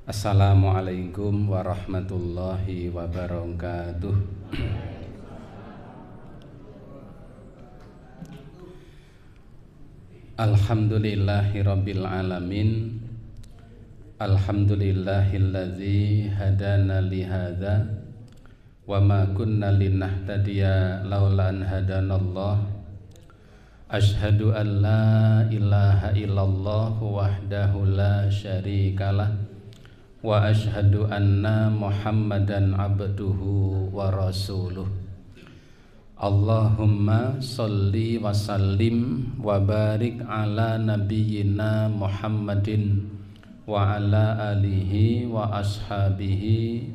Assalamualaikum warahmatullahi wabarakatuh. Alhamdulillahirabbil alamin. Alhamdulillahilladzi hadana li hadza wa ma kunna linahtadiya laula an hadanallah. Asyhadu an la ilaha illallah wahdahu la syarikalah wa asyhadu anna Muhammadan abduhu wa rasuluh. Allahumma sholli wa sallim wa barik ala nabiyyina Muhammadin wa ala alihi wa ashabihi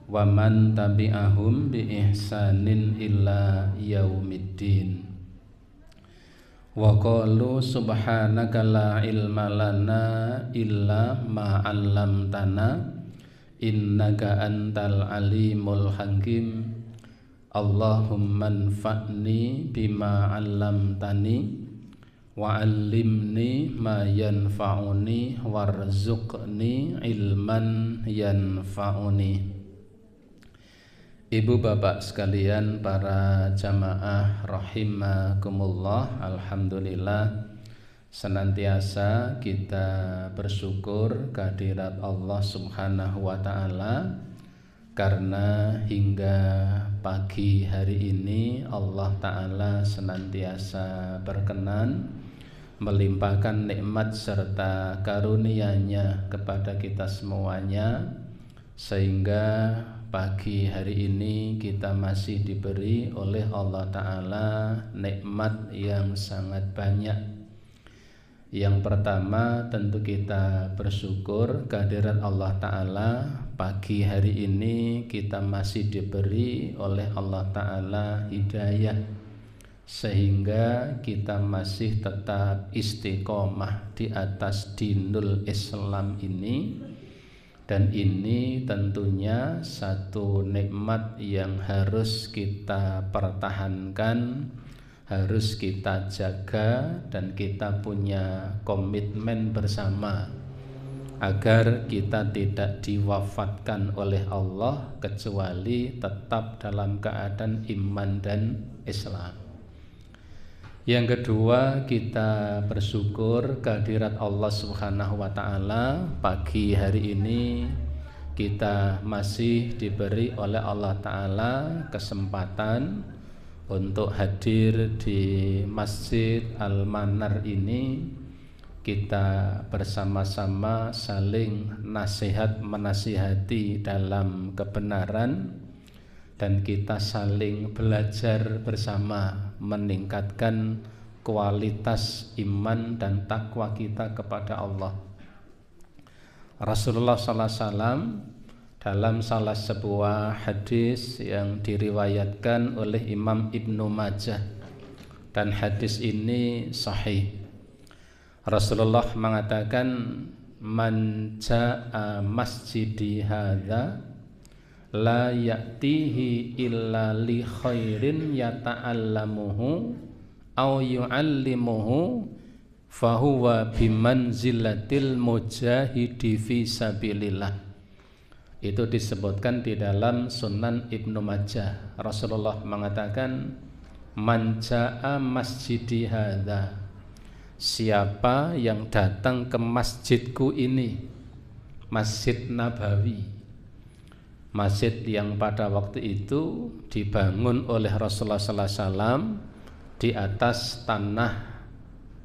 wa man tabi'ahum bi ihsanin illa yaumiddin. Wa qalu subhanaka la ilma lana illa ma 'allamtana innaka antal alimul hakim. Allahumma anfa'ni bima 'allamtani wa 'allimni ma yanfa'uni warzuqni ilman yanfa'uni. Ibu bapak sekalian, para jamaah rahimakumullah, alhamdulillah senantiasa kita bersyukur kehadirat Allah Subhanahu wa taala karena hingga pagi hari ini Allah taala senantiasa berkenan melimpahkan nikmat serta karunia-Nya kepada kita semuanya, sehingga pagi hari ini kita masih diberi oleh Allah Ta'ala nikmat yang sangat banyak. Yang pertama tentu kita bersyukur kehadirat Allah Ta'ala. Pagi hari ini kita masih diberi oleh Allah Ta'ala hidayah, sehingga kita masih tetap istiqomah di atas dinul Islam ini. Dan ini tentunya satu nikmat yang harus kita pertahankan, harus kita jaga, dan kita punya komitmen bersama agar kita tidak diwafatkan oleh Allah kecuali tetap dalam keadaan iman dan Islam. Yang kedua, kita bersyukur kehadirat Allah Subhanahu wa taala. Pagi hari ini kita masih diberi oleh Allah taala kesempatan untuk hadir di Masjid Al-Manar ini. Kita bersama-sama saling nasihat menasihati dalam kebenaran, dan kita saling belajar bersama meningkatkan kualitas iman dan takwa kita kepada Allah. Rasulullah SAW dalam salah sebuah hadis yang diriwayatkan oleh Imam Ibnu Majah, dan hadis ini sahih, Rasulullah mengatakan, man ja'a masjidi hadza la ya'tihi illa li khairin yata'allamuhu aw yu'allimuhu fahuwa bimanzilatil mujahidi fi sabilillah. Itu disebutkan di dalam Sunan Ibnu Majah. Rasulullah mengatakan, man ja'a masjidi hadza, siapa yang datang ke masjidku ini, Masjid Nabawi, masjid yang pada waktu itu dibangun oleh Rasulullah SAW di atas tanah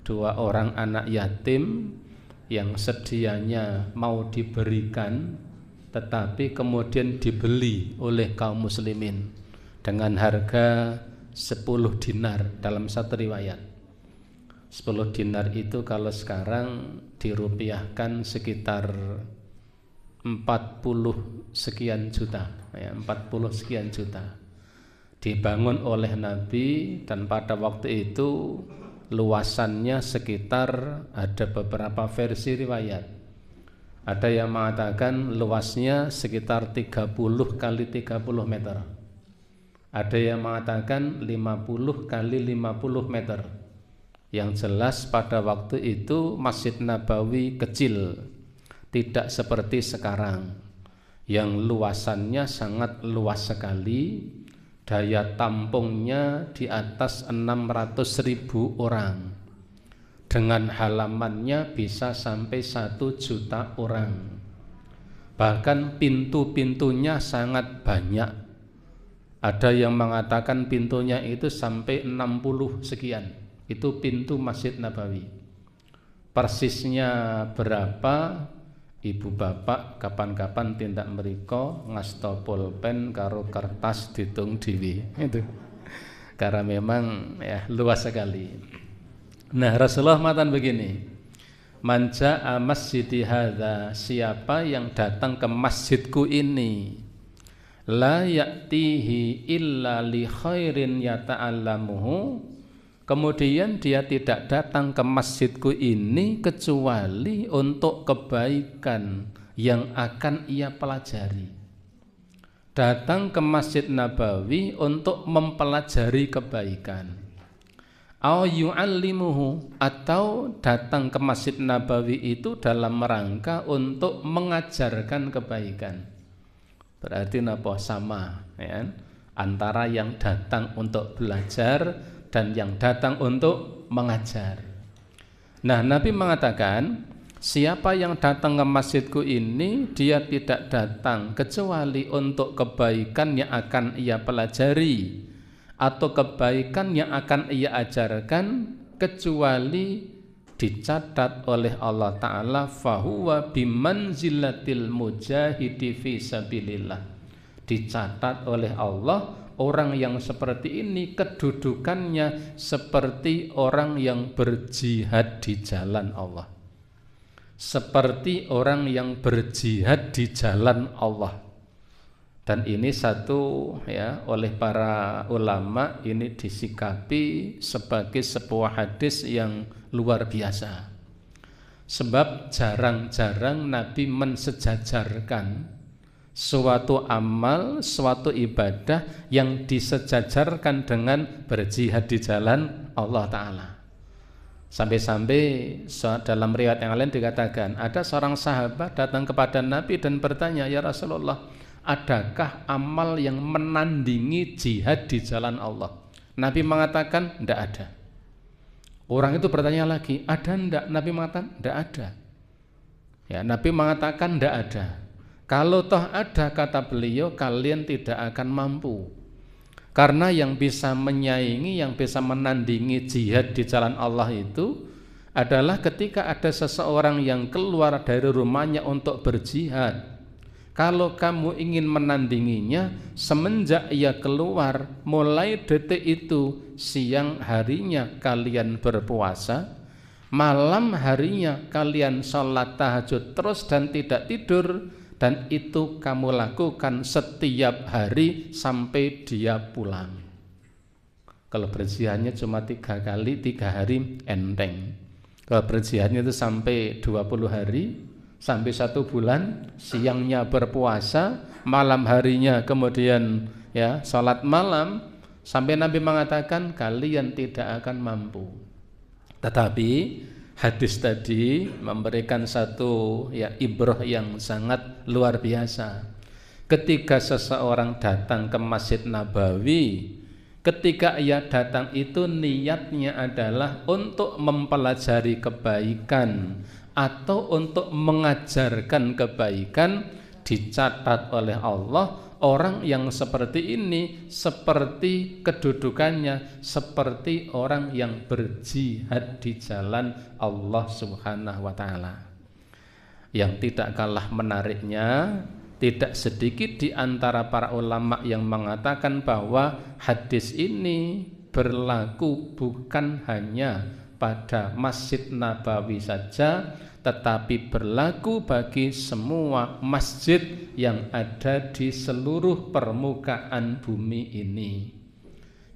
dua orang anak yatim yang sedianya mau diberikan, tetapi kemudian dibeli oleh kaum muslimin dengan harga 10 dinar dalam satu riwayat. 10 dinar itu kalau sekarang dirupiahkan sekitar 40 sekian juta, ya, 40 sekian juta. Dibangun oleh Nabi, dan pada waktu itu luasannya sekitar, ada beberapa versi riwayat. Ada yang mengatakan luasnya sekitar 30 kali 30 meter. Ada yang mengatakan 50 kali 50 meter. Yang jelas pada waktu itu Masjid Nabawi kecil tidak seperti sekarang yang luasannya sangat luas sekali, daya tampungnya di atas 600.000 orang, dengan halamannya bisa sampai 1 juta orang. Bahkan pintu-pintunya sangat banyak. Ada yang mengatakan pintunya itu sampai 60 sekian. Itu pintu Masjid Nabawi. Persisnya berapa? Ibu bapak kapan-kapan tindak mriko ngasta pulpen karo kertas ditung dhewe. Itu. Karena memang ya luas sekali. Nah, Rasulullah mengatakan begini, man jaa masjidi hadza, siapa yang datang ke masjidku ini, la ya'tihi illa li khairin yata'allamuhu, kemudian dia tidak datang ke masjidku ini kecuali untuk kebaikan yang akan ia pelajari. Datang ke Masjid Nabawi untuk mempelajari kebaikan. Au yu'allimuhu, atau datang ke Masjid Nabawi itu dalam rangka untuk mengajarkan kebaikan. Berarti napa sama ya? Antara yang datang untuk belajar dan yang datang untuk mengajar. Nah, Nabi mengatakan, siapa yang datang ke masjidku ini, dia tidak datang kecuali untuk kebaikan yang akan ia pelajari atau kebaikan yang akan ia ajarkan, kecuali dicatat oleh Allah Ta'ala fahuwa bimanzilatil mujahidi fi sabilillah. Dicatat oleh Allah, orang yang seperti ini kedudukannya seperti orang yang berjihad di jalan Allah. Seperti orang yang berjihad di jalan Allah. Dan ini satu ya, oleh para ulama ini disikapi sebagai sebuah hadis yang luar biasa. Sebab jarang-jarang Nabi mensejajarkan suatu amal, suatu ibadah yang disejajarkan dengan berjihad di jalan Allah Ta'ala. Sampai-sampai dalam riwayat yang lain dikatakan, ada seorang sahabat datang kepada Nabi dan bertanya, ya Rasulullah, adakah amal yang menandingi jihad di jalan Allah? Nabi mengatakan, tidak ada. Orang itu bertanya lagi, ada enggak? Nabi mengatakan, tidak ada. Ya, Nabi mengatakan, tidak ada. Kalau toh ada, kata beliau, kalian tidak akan mampu. Karena yang bisa menyaingi, yang bisa menandingi jihad di jalan Allah itu adalah ketika ada seseorang yang keluar dari rumahnya untuk berjihad. Kalau kamu ingin menandinginya, semenjak ia keluar, mulai detik itu, siang harinya kalian berpuasa, malam harinya kalian sholat tahajud terus dan tidak tidur, dan itu kamu lakukan setiap hari sampai dia pulang. Kalau berjihadnya cuma 3 kali, 3 hari enteng. Kalau berjihadnya itu sampai 20 hari, sampai 1 bulan, siangnya berpuasa, malam harinya kemudian ya sholat malam, sampai Nabi mengatakan kalian tidak akan mampu. Tetapi hadis tadi memberikan satu ya ibrah yang sangat luar biasa. Ketika seseorang datang ke Masjid Nabawi, ketika ia datang itu niatnya adalah untuk mempelajari kebaikan atau untuk mengajarkan kebaikan, dicatat oleh Allah, orang yang seperti ini seperti kedudukannya seperti orang yang berjihad di jalan Allah Subhanahu wa Ta'ala. Yang tidak kalah menariknya, tidak sedikit di antara para ulama yang mengatakan bahwa hadis ini berlaku bukan hanya pada Masjid Nabawi saja, tetapi berlaku bagi semua masjid yang ada di seluruh permukaan bumi ini.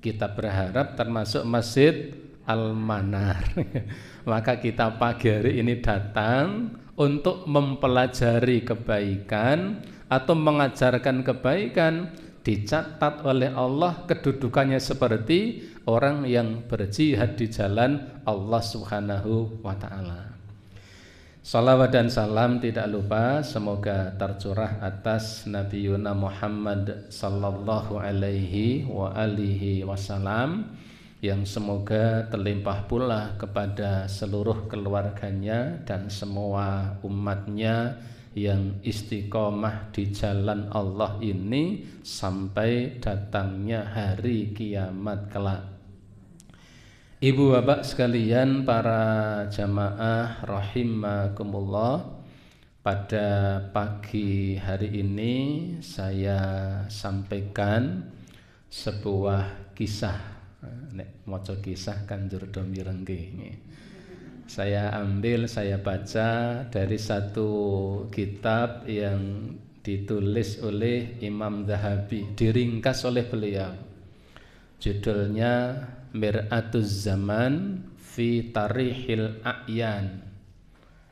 Kita berharap termasuk Masjid Al-Manar. Maka kita pagi hari ini datang untuk mempelajari kebaikan atau mengajarkan kebaikan, dicatat oleh Allah kedudukannya seperti orang yang berjihad di jalan Allah Subhanahu wa Ta'ala. Salawat dan salam tidak lupa semoga tercurah atas Nabi Yuna Muhammad sallallahu alaihi wa alihi wasallam, yang semoga terlimpah pula kepada seluruh keluarganya dan semua umatnya yang istiqomah di jalan Allah ini sampai datangnya hari kiamat kelak. Ibu bapak sekalian, para jamaah rahimakumullah, pada pagi hari ini saya sampaikan sebuah kisah. Nek maca kisah Kanjur do mirengke. Saya baca dari satu kitab yang ditulis oleh Imam Zahabi, diringkas oleh beliau. Judulnya Mir'atuz Zaman fi Tarikhil A'yan.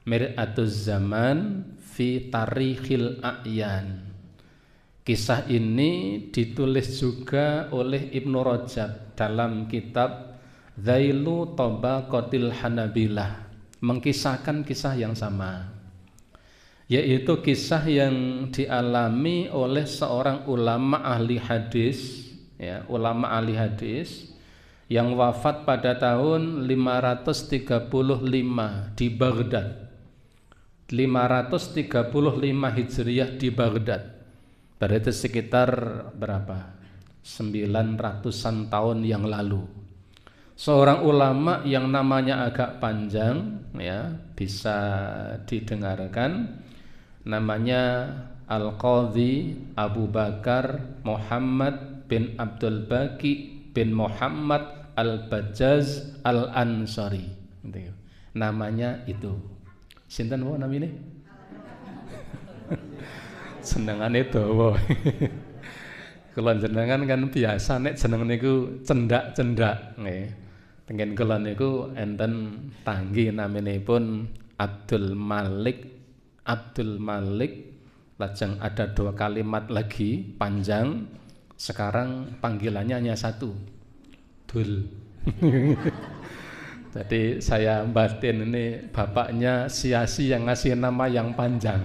Mir'atuz Zaman fi Tarikhil A'yan. Kisah ini ditulis juga oleh Ibnu Rajab dalam kitab Dzailu Tabaqatil Hanabilah, mengkisahkan kisah yang sama, yaitu kisah yang dialami oleh seorang ulama ahli hadis, ya, ulama ahli hadis yang wafat pada tahun 535 di Baghdad. 535 Hijriah di Baghdad. Berarti sekitar berapa? 900-an tahun yang lalu. Seorang ulama yang namanya agak panjang, ya, bisa didengarkan. Namanya Al-Qadhi Abu Bakar Muhammad bin Abdul Baqi bin Muhammad Al-Bajjaz Al-Ansari. Namanya itu. Sinten wae namine? Senengane dawa. Kula jenengan kan biasa nek jeneng niku cendak-cendak nggih. Tengen kula niku enten tanggi naminipun Abdul Malik. Lajeng ada 2 kalimat lagi panjang. Sekarang panggilannya hanya 1. Dul. Jadi saya batin ini bapaknya Siasi yang ngasih nama yang panjang,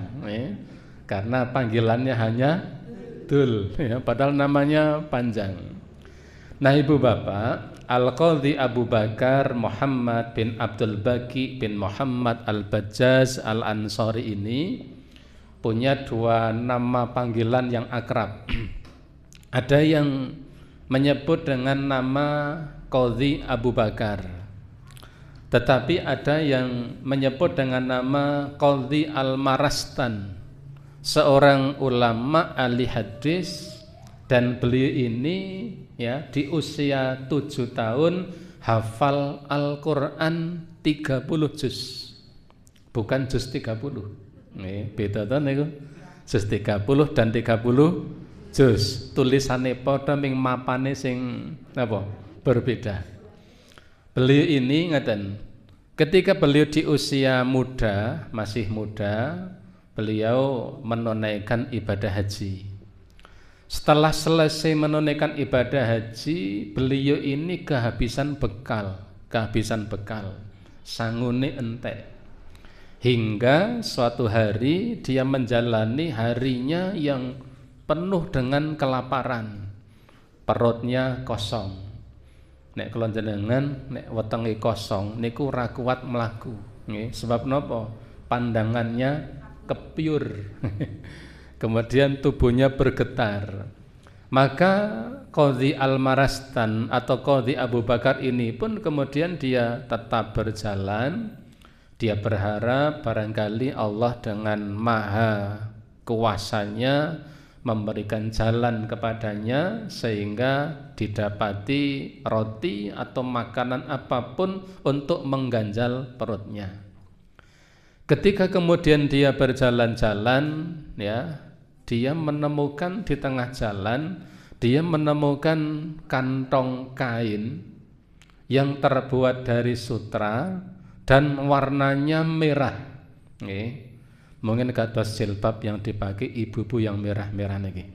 karena panggilannya hanya Dul, ya, padahal namanya panjang. Nah ibu bapak, Al-Qadhi Abu Bakar Muhammad bin Abdul Baqi bin Muhammad Al-Bajjaz Al-Ansari ini punya 2 nama panggilan yang akrab. Ada yang menyebut dengan nama Qadhi Abu Bakar, tetapi ada yang menyebut dengan nama Qadhi Al-Marastan, seorang ulama ahli hadis, dan beliau ini, ya, di usia 7 tahun hafal Al-Quran 30 juz, bukan juz 30. Beda to niku. Juz 30 dan 30 juz, tulisane padha ming mapane sing napa? Berbeda. Beliau ini ngaten, ketika beliau di usia muda, masih muda, beliau menunaikan ibadah haji. Setelah selesai menunaikan ibadah haji, beliau ini kehabisan bekal, sangune entek. Hingga suatu hari dia menjalani harinya yang penuh dengan kelaparan, perutnya kosong. Nek kula jenengan nek wetenge kosong niku ora kuat mlaku, nggih. Sebab napa? Pandangannya kepiur. Kemudian tubuhnya bergetar. Maka Qadhi Al-Marastan atau Qadhi Abu Bakar ini pun kemudian dia tetap berjalan. Dia berharap barangkali Allah dengan maha kuasanya memberikan jalan kepadanya sehingga didapati roti atau makanan apapun untuk mengganjal perutnya. Ketika kemudian dia berjalan-jalan, ya, dia menemukan di tengah jalan, dia menemukan kantong kain yang terbuat dari sutra dan warnanya merah. Mungkin kados jilbab yang dipakai ibu-ibu yang merah-merah niki.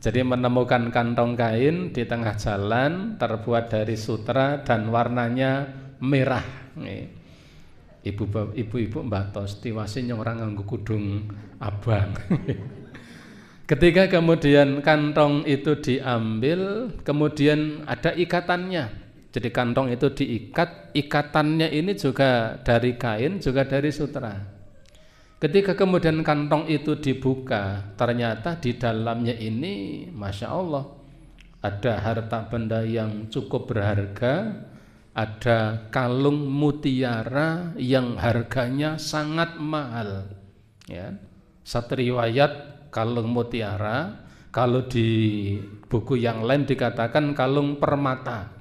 Jadi menemukan kantong kain di tengah jalan terbuat dari sutra dan warnanya merah. Ibu-ibu mbatos tiwase orang nganggo kudung abang. Ketika kemudian kantong itu diambil, kemudian ada ikatannya. Jadi kantong itu diikat, ikatannya ini juga dari kain, juga dari sutra. Ketika kemudian kantong itu dibuka, ternyata di dalamnya ini, Masya Allah, ada harta benda yang cukup berharga, ada kalung mutiara yang harganya sangat mahal. Ya. Satu riwayat kalung mutiara, kalau di buku yang lain dikatakan kalung permata.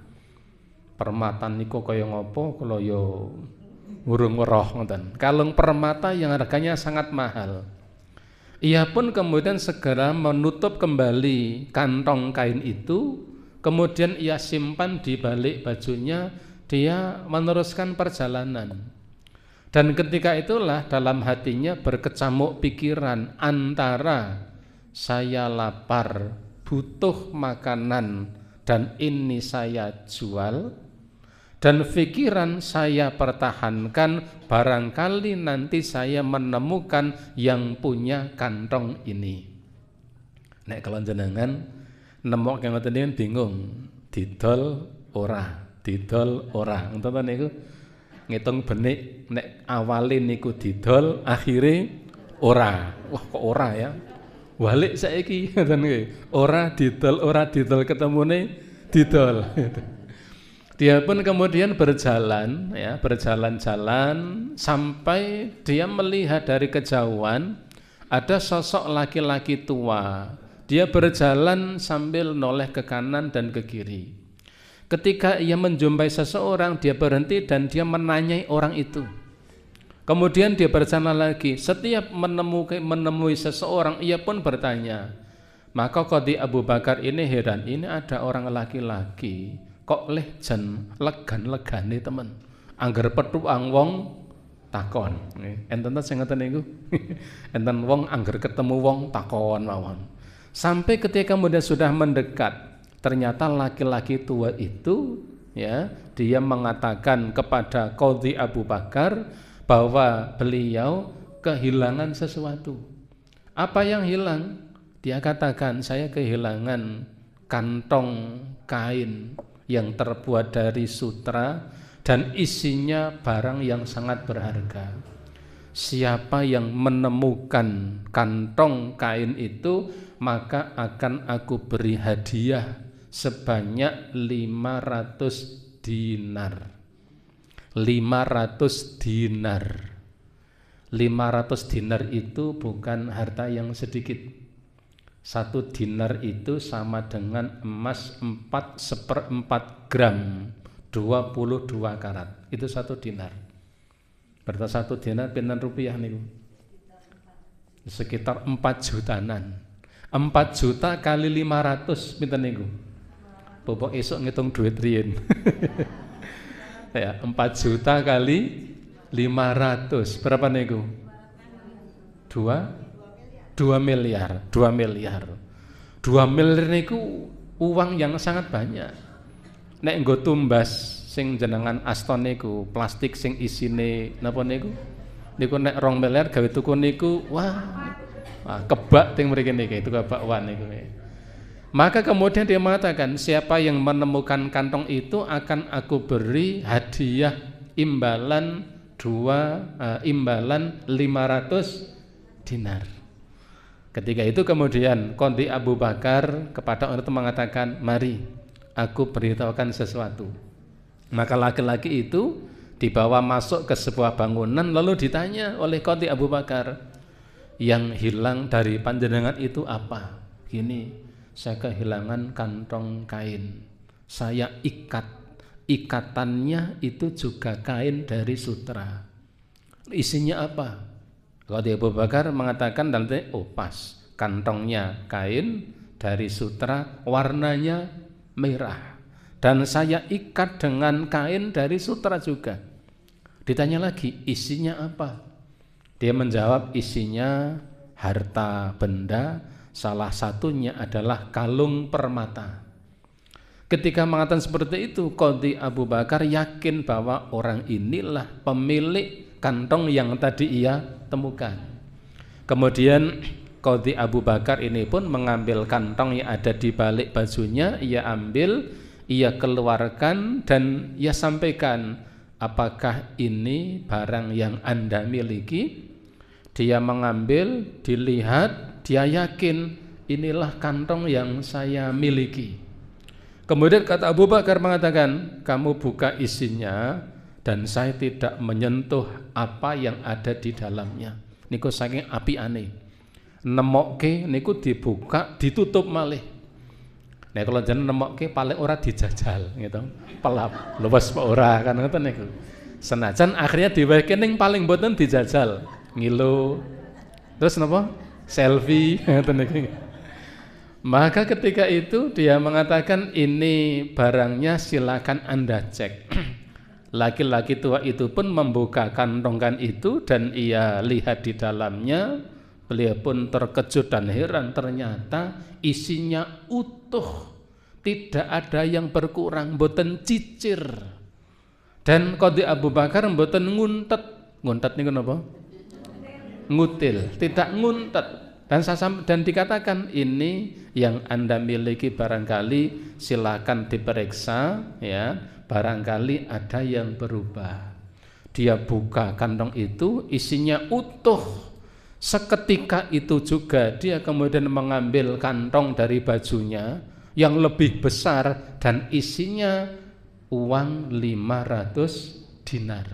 Permata niku kaya ngopo kula yo urung weruh ngoten. Kalung permata yang harganya sangat mahal. Ia pun kemudian segera menutup kembali kantong kain itu, kemudian ia simpan di balik bajunya, dia meneruskan perjalanan. Dan ketika itulah dalam hatinya berkecamuk pikiran antara saya lapar, butuh makanan, dan ini saya jual, dan pikiran saya pertahankan, barangkali nanti saya menemukan yang punya kantong ini. Nek kalau jenengan nemok yang ngoten bingung, didol ora, ngoten niku. Ngitung benik nek awalin niku didol, akhire ora. Wah kok ora ya? Walik saiki ngoten nggih. Ora didol ketemune didol. Dia pun kemudian berjalan ya, berjalan-jalan sampai dia melihat dari kejauhan ada sosok laki-laki tua. Dia berjalan sambil noleh ke kanan dan ke kiri. Ketika ia menjumpai seseorang, dia berhenti dan dia menanyai orang itu. Kemudian dia berjalan lagi. Setiap menemui seseorang, ia pun bertanya. Maka Qadhi Abu Bakar ini heran, ini ada orang laki-laki kok jan legan-legane temen. Angger petuang wong takon. Enten sing ngoten niku. Enten wong angger ketemu wong takon mawon. Sampai ketika kemudian sudah mendekat, ternyata laki-laki tua itu ya, dia mengatakan kepada Qadhi Abu Bakar bahwa beliau kehilangan sesuatu. Apa yang hilang? Dia katakan, saya kehilangan kantong kain yang terbuat dari sutra dan isinya barang yang sangat berharga. Siapa yang menemukan kantong kain itu, maka akan aku beri hadiah sebanyak 500 dinar. 500 dinar. 500 dinar itu bukan harta yang sedikit. 1 dinar itu sama dengan emas 4/4 gram, 22 karat. Itu 1 dinar. Berarti 1 dinar pinten rupiah niku? Sekitar 4 jutaan. 4 juta kali 500 pinten niku? Popok esok ngitung duit riyen. Ya, 4 juta kali 500 berapa niku? 2 miliar. 2 miliar niku uang yang sangat banyak. Nek nggo tumbas sing jenengan aston niku, plastik sing isine napa niku? Niku nek 2 miliar gawe tuku niku, wah kebak ting mriki niki, itu bakwan niku. Maka kemudian dia mengatakan, siapa yang menemukan kantong itu akan aku beri hadiah imbalan 500 dinar. Ketika itu kemudian Qadhi Abu Bakar kepada orang itu mengatakan, mari aku beritahukan sesuatu. Maka laki-laki itu dibawa masuk ke sebuah bangunan, lalu ditanya oleh Qadhi Abu Bakar, yang hilang dari panjenengan itu apa? Gini, saya kehilangan kantong kain, saya ikatannya itu juga kain dari sutra. Isinya apa? Qadhi Abu Bakar mengatakan, oh pas, kantongnya kain dari sutra, warnanya merah, dan saya ikat dengan kain dari sutra juga. Ditanya lagi, isinya apa? Dia menjawab, isinya harta benda, salah satunya adalah kalung permata. Ketika mengatakan seperti itu, Qadhi Abu Bakar yakin bahwa orang inilah pemilik kantong yang tadi ia temukan. Kemudian Qadhi Abu Bakar ini pun mengambil kantong yang ada di balik bajunya, ia ambil, ia keluarkan dan ia sampaikan, apakah ini barang yang Anda miliki? Dia mengambil, dilihat, dia yakin inilah kantong yang saya miliki. Kemudian kata Abu Bakar mengatakan, kamu buka isinya dan saya tidak menyentuh apa yang ada di dalamnya. Niku saking api aneh. Nemokke niku dibuka, ditutup malih. Nah kalau jeneng nemokke paling ora dijajal gitu. Pelap, luwes ora kan ngoten niku. Senajan akhirnya diwehke ning paling mboten dijajal. Ngilu. Terus napa? Selfie ngoten niku. Maka ketika itu dia mengatakan ini barangnya silakan Anda cek. Laki-laki tua itu pun membuka kantong itu dan ia lihat di dalamnya. Beliau pun terkejut dan heran, ternyata isinya utuh, tidak ada yang berkurang, mboten cicir. Dan Qadhi Abu Bakar mboten nguntet. Nguntet niku napa? Ngutil, tidak nguntet. Dan dikatakan ini yang Anda miliki barangkali silakan diperiksa ya. Barangkali ada yang berubah. Dia buka kantong itu, isinya utuh. Seketika itu juga dia kemudian mengambil kantong dari bajunya yang lebih besar dan isinya uang 500 dinar.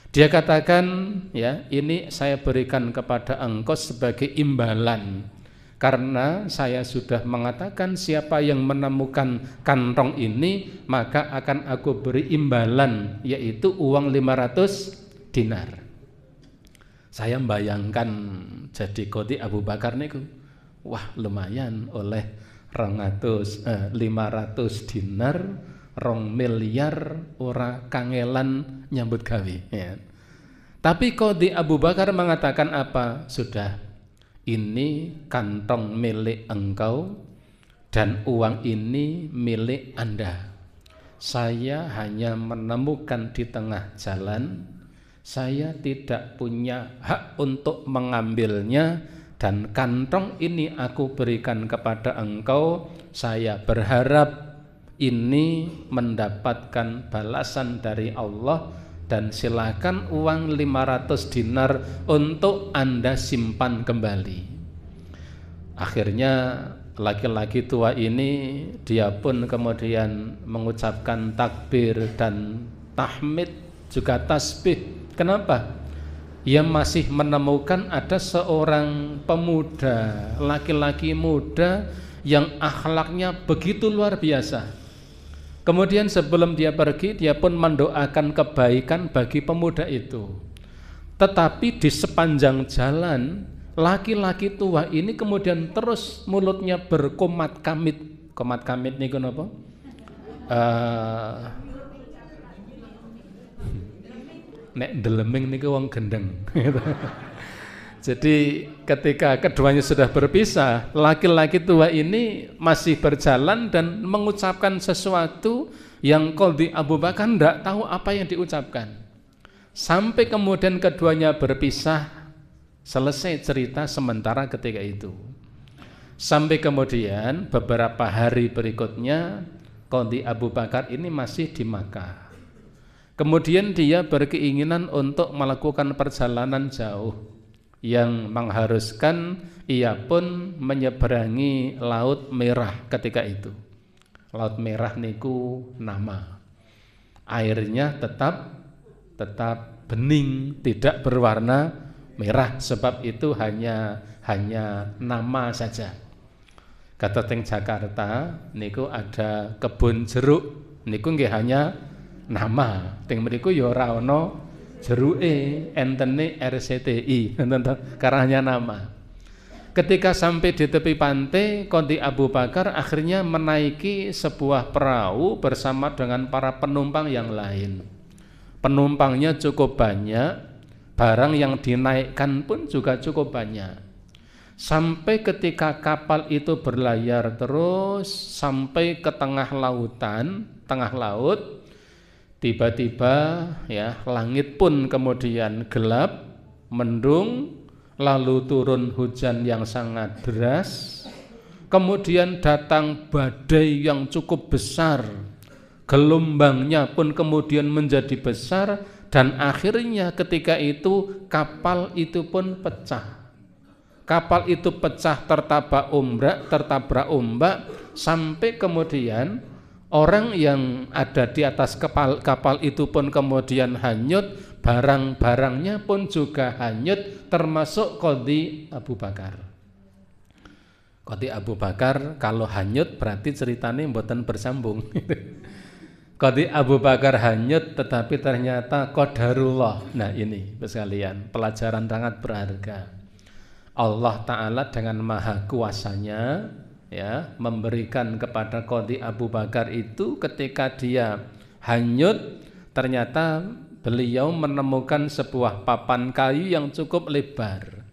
Dia katakan, ya, ini saya berikan kepada engkau sebagai imbalan. Karena saya sudah mengatakan siapa yang menemukan kantong ini maka akan aku beri imbalan, yaitu uang 500 dinar. Saya membayangkan jadi Qadhi Abu Bakar niku, wah lumayan oleh 500 dinar, 2 miliar ora kangelan nyambut gawe ya. Tapi Qadhi Abu Bakar mengatakan apa? Sudah, ini kantong milik engkau dan uang ini milik Anda. Saya hanya menemukan di tengah jalan, saya tidak punya hak untuk mengambilnya dan kantong ini aku berikan kepada engkau. Saya berharap ini mendapatkan balasan dari Allah. Dan silakan uang 500 dinar untuk Anda simpan kembali. Akhirnya laki-laki tua ini dia pun kemudian mengucapkan takbir dan tahmid juga tasbih. Kenapa? Ia masih menemukan ada seorang pemuda, laki-laki muda yang akhlaknya begitu luar biasa. Kemudian sebelum dia pergi, dia pun mendoakan kebaikan bagi pemuda itu. Tetapi di sepanjang jalan, laki-laki tua ini kemudian terus mulutnya berkomat kamit. Komat kamit niku napa? Nek deleming niku wong gendeng. Jadi ketika keduanya sudah berpisah, laki-laki tua ini masih berjalan dan mengucapkan sesuatu yang Qadhi Abu Bakar tidak tahu apa yang diucapkan. Sampai kemudian keduanya berpisah, selesai cerita sementara ketika itu. Sampai kemudian beberapa hari berikutnya, Qadhi Abu Bakar ini masih di Makkah. Kemudian dia berkeinginan untuk melakukan perjalanan jauh yang mengharuskan ia pun menyeberangi Laut Merah ketika itu. Laut Merah niku nama. Airnya tetap bening, tidak berwarna merah, sebab itu hanya nama saja. Kata teng Jakarta niku ada kebun jeruk, niku nggih hanya nama. Teng mriku ya ora ana jeruke, entene RCTI, karena hanya nama. Ketika sampai di tepi pantai, Qadhi Abu Bakar akhirnya menaiki sebuah perahu bersama dengan para penumpang yang lain. Penumpangnya cukup banyak, barang yang dinaikkan pun juga cukup banyak. Sampai ketika kapal itu berlayar terus sampai ke tengah lautan, tengah laut, Tiba-tiba ya langit pun kemudian gelap, mendung, lalu turun hujan yang sangat deras. Kemudian datang badai yang cukup besar. Gelombangnya pun kemudian menjadi besar dan akhirnya ketika itu kapal itu pun pecah. Kapal itu pecah tertabrak ombak sampai kemudian orang yang ada di atas kapal itu pun kemudian hanyut, barang-barangnya pun juga hanyut, termasuk Qadhi Abu Bakar. Qadhi Abu Bakar kalau hanyut berarti ceritanya mboten bersambung. Qadhi Abu Bakar hanyut tetapi ternyata qadarullah. Nah ini sekalian pelajaran sangat berharga. Allah Ta'ala dengan maha kuasanya ya memberikan kepada Qadhi Abu Bakar itu ketika dia hanyut, ternyata beliau menemukan sebuah papan kayu yang cukup lebar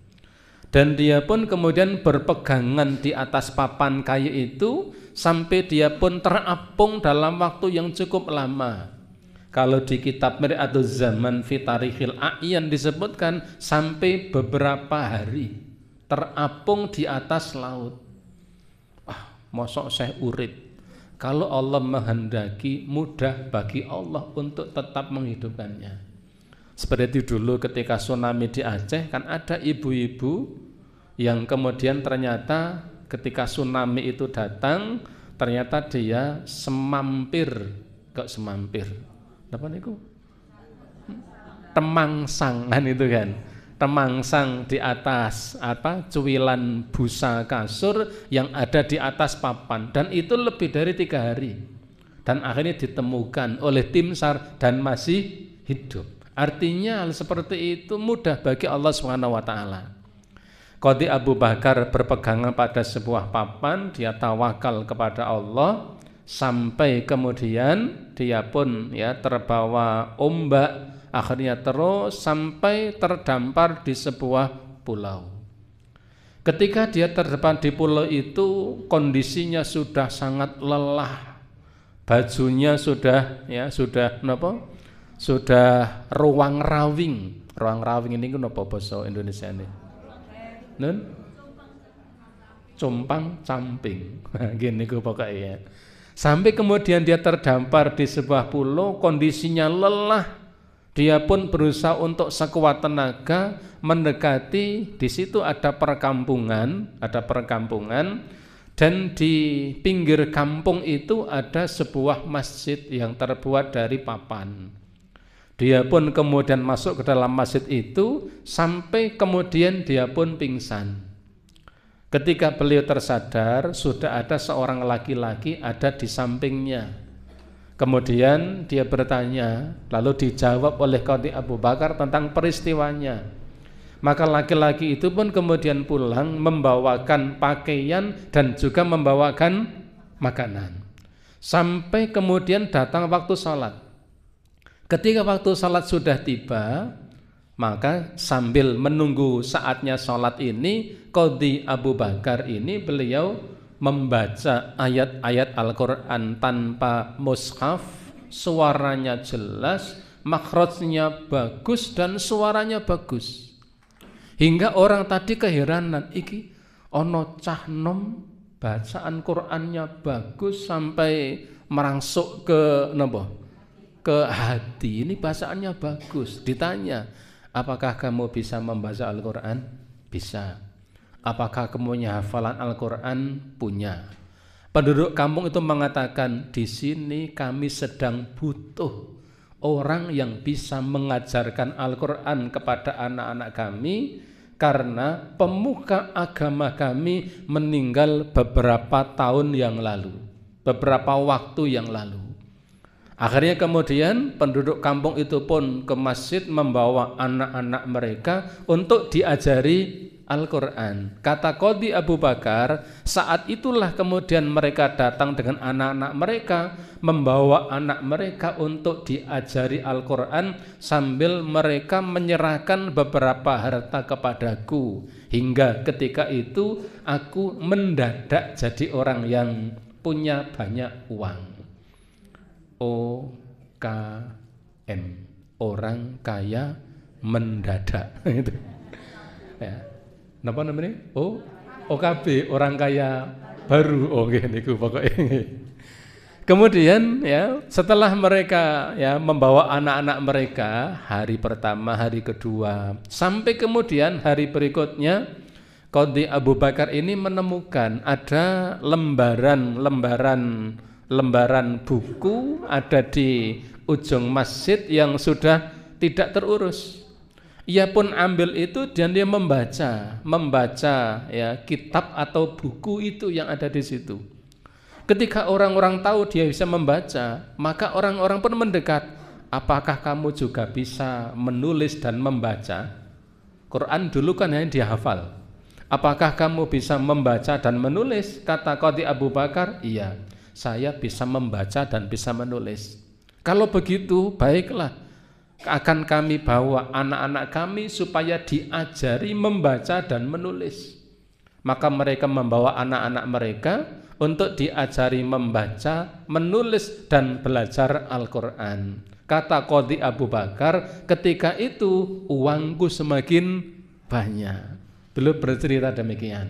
dan dia pun kemudian berpegangan di atas papan kayu itu sampai dia pun terapung dalam waktu yang cukup lama. Kalau di kitab Mir'atuz Zaman fi Tarikhil A'yan disebutkan sampai beberapa hari terapung di atas laut. Mosok saya urip. Kalau Allah menghendaki, mudah bagi Allah untuk tetap menghidupkannya. Seperti dulu ketika tsunami di Aceh, kan ada ibu-ibu yang kemudian ternyata ketika tsunami itu datang, ternyata dia apa niku? Temangsangan itu kan. Temangsang di atas cuwilan busa kasur yang ada di atas papan dan itu lebih dari 3 hari dan akhirnya ditemukan oleh tim SAR dan masih hidup. Artinya hal seperti itu mudah bagi Allah Subhanahu wa taala. Qadhi Abu Bakar berpegangan pada sebuah papan, dia tawakal kepada Allah sampai kemudian dia pun ya terbawa ombak. Akhirnya terus sampai terdampar di sebuah pulau. Ketika dia terdampar di pulau itu kondisinya sudah sangat lelah. Bajunya sudah ruang-rawing. Ruang-rawing ini napa basa Indonesia ini? Nun? Cumpang camping. Gini ku pokoknya. Sampai kemudian dia terdampar di sebuah pulau, kondisinya lelah. Dia pun berusaha untuk sekuat tenaga mendekati, di situ ada perkampungan dan di pinggir kampung itu ada sebuah masjid yang terbuat dari papan. Dia pun kemudian masuk ke dalam masjid itu sampai kemudian dia pun pingsan. Ketika beliau tersadar, sudah ada seorang laki-laki ada di sampingnya. Kemudian dia bertanya, lalu dijawab oleh Qadhi Abu Bakar tentang peristiwanya. Maka laki-laki itu pun kemudian pulang membawakan pakaian dan juga membawakan makanan. Sampai kemudian datang waktu salat. Ketika waktu salat sudah tiba, maka sambil menunggu saatnya salat ini, Qadhi Abu Bakar ini beliau membaca ayat-ayat Al-Quran tanpa mushaf, suaranya jelas, makhrajnya bagus dan suaranya bagus. Hingga orang tadi keheranan, iki ono cah nom bacaan Qur'annya bagus sampai merangsuk ke hati, ini bacaannya bagus. Ditanya, apakah kamu bisa membaca Al-Quran? Bisa. Apakah kamu punya hafalan Al-Quran? Punya. Penduduk kampung itu mengatakan, di sini kami sedang butuh orang yang bisa mengajarkan Al-Quran kepada anak-anak kami, karena pemuka agama kami meninggal beberapa tahun yang lalu, beberapa waktu yang lalu. Akhirnya kemudian penduduk kampung itu pun ke masjid membawa anak-anak mereka untuk diajari Al-Quran. Kata Qadhi Abu Bakar, saat itulah kemudian mereka datang dengan anak-anak mereka, membawa anak mereka untuk diajari Al-Quran sambil mereka menyerahkan beberapa harta kepadaku. Hingga ketika itu aku mendadak jadi orang yang punya banyak uang. Oh, orang kaya mendadak. Itu. Ya. Napa namanya? OKB, orang kaya baru. Oke, niku pokoknya. Kemudian ya setelah mereka ya membawa anak-anak mereka hari pertama, hari kedua, sampai kemudian hari berikutnya Qadhi Abu Bakar ini menemukan ada lembaran buku ada di ujung masjid yang sudah tidak terurus. Ia pun ambil itu dan dia membaca ya kitab atau buku itu yang ada di situ. Ketika orang-orang tahu dia bisa membaca, maka orang-orang pun mendekat. Apakah kamu juga bisa menulis dan membaca? Quran dulu kan hanya dihafal. Apakah kamu bisa membaca dan menulis? Kata Qadhi Abu Bakar, iya, saya bisa membaca dan bisa menulis. Kalau begitu, baiklah, akan kami bawa anak-anak kami supaya diajari membaca dan menulis. Maka mereka membawa anak-anak mereka untuk diajari membaca, menulis, dan belajar Al-Quran. Kata Qadhi Abu Bakar, ketika itu uangku semakin banyak. Beliau bercerita demikian.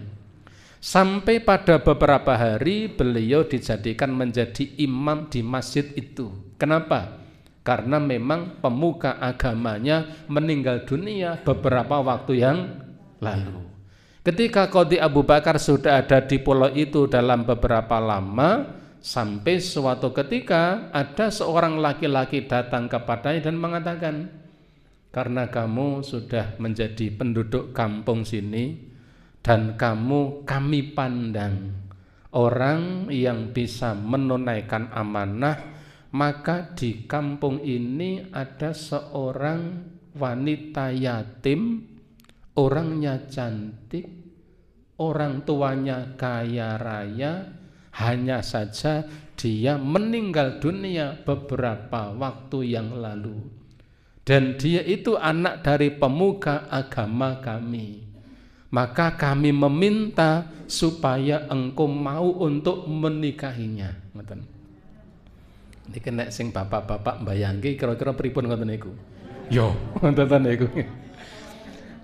Sampai pada beberapa hari beliau dijadikan menjadi imam di masjid itu. Kenapa? Karena memang pemuka agamanya meninggal dunia beberapa waktu yang lalu. Ketika Qadhi Abu Bakar sudah ada di pulau itu dalam beberapa lama, sampai suatu ketika ada seorang laki-laki datang kepadanya dan mengatakan, karena kamu sudah menjadi penduduk kampung sini dan kami pandang orang yang bisa menunaikan amanah, maka di kampung ini ada seorang wanita yatim, orangnya cantik, orang tuanya kaya raya, hanya saja dia meninggal dunia beberapa waktu yang lalu. Dan dia itu anak dari pemuka agama kami. Maka kami meminta supaya engkau mau untuk menikahinya. Ini kena sing bapak-bapak mbayangke kira-kira pripun ngoten niku. Yo, ngoten niku.